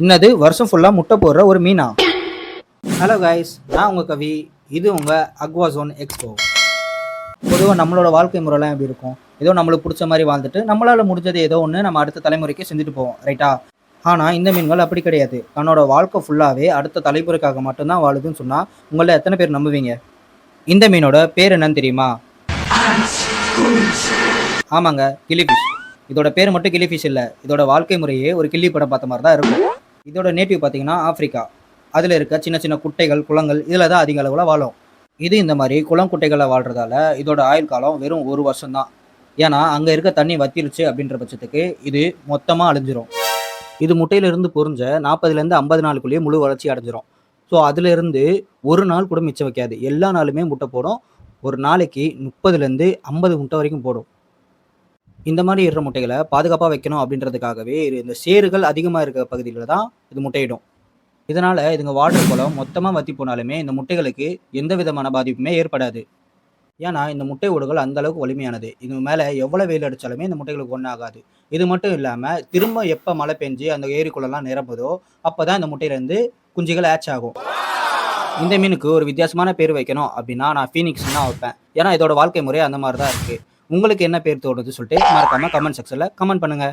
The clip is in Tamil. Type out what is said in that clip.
இன்னது வருஷம் ஃபுல்லாக முட்டை போடுற ஒரு மீனா? ஹலோ கைஸ், நான் உங்கள் கவி. இது உங்கள் அக்வாசோன் எக்ஸ்போ. பொதுவாக நம்மளோட வாழ்க்கை முறைலாம் எப்படி இருக்கும்? ஏதோ நம்மளுக்கு பிடிச்ச மாதிரி வாழ்ந்துட்டு நம்மளால் முடிஞ்சது ஏதோ ஒன்று நம்ம அடுத்த தலைமுறைக்கு செஞ்சுட்டு போவோம், ரைட்டா? ஆனால் இந்த மீன்கள் அப்படி கிடையாது. தன்னோட வாழ்க்கை ஃபுல்லாகவே அடுத்த தலைமுறைக்காக மட்டும்தான் வாழுதுன்னு சொன்னால் உங்களை எத்தனை பேர் நம்புவீங்க? இந்த மீனோட பேர் என்னன்னு தெரியுமா? ஆமாங்க, கிளிஃபிஷ். இதோட பேர் மட்டும் கிளிஃபிஷ் இல்லை, இதோட வாழ்க்கை முறையே ஒரு கிள்ளி படம் பார்த்த மாதிரி தான் இருக்கும். இதோட நேட்டிவ் பார்த்தீங்கன்னா ஆப்பிரிக்கா. அதில் இருக்க சின்ன சின்ன குட்டைகள், குளங்கள் இதில் தான் அதிக அளவில் வாழும். இது இந்த மாதிரி குளம் குட்டைகளில் வாழ்றதால இதோட ஆயுள் காலம் வெறும் 1 வருஷம் தான். ஏன்னா அங்கே இருக்க தண்ணி வத்திருச்சு அப்படின்ற பட்சத்துக்கு இது மொத்தமாக அழிஞ்சிரும். இது முட்டையிலிருந்து பொறிஞ்ச 40லேருந்து 50 நாளுக்குள்ளேயே முழு வளர்ச்சி அடைஞ்சிரும். ஸோ அதிலிருந்து ஒரு நாள் கூட மிச்சம் வைக்காது. எல்லா நாளுமே முட்டை போடும். ஒரு நாளைக்கு 30லேருந்து 50 முட்டை வரைக்கும் போடும். இந்த மாதிரி இடுற முட்டைகளை பாதுகாப்பாக வைக்கணும் அப்படின்றதுக்காகவே இந்த சேறுகள் அதிகமாக இருக்கிற பகுதியில் தான் இது முட்டையிடும். இதனால் இதுங்க வாட்டர் குளம் மொத்தமாக வற்றி போனாலுமே இந்த முட்டைகளுக்கு எந்த விதமான பாதிப்புமே ஏற்படாது. ஏன்னா இந்த முட்டை ஓடுகள் அந்த அளவுக்கு வலிமையானது. இது மேலே எவ்வளோ வெயில் அடித்தாலுமே இந்த முட்டைகளுக்கு ஒன்றும் ஆகாது. இது மட்டும் இல்லாமல் திரும்ப எப்போ மழை பெஞ்சு அந்த ஏரிக்குள்ளெல்லாம் நிரம்புதோ அப்போ தான் இந்த முட்டையிலேருந்து குஞ்சுகள் ஆச் ஆகும். இந்த மீனுக்கு ஒரு வித்தியாசமான பேர் வைக்கணும் அப்படின்னா நான் ஃபீனிக்ஸ் தான் வைப்பேன். ஏன்னா இதோட வாழ்க்கை முறை அந்த மாதிரி தான் இருக்குது. உங்களுக்கு என்ன பேர் தோணுது சொல்லிட்டு மறக்காமல் கமெண்ட் செக்ஷனில் கமெண்ட் பண்ணுங்கள்.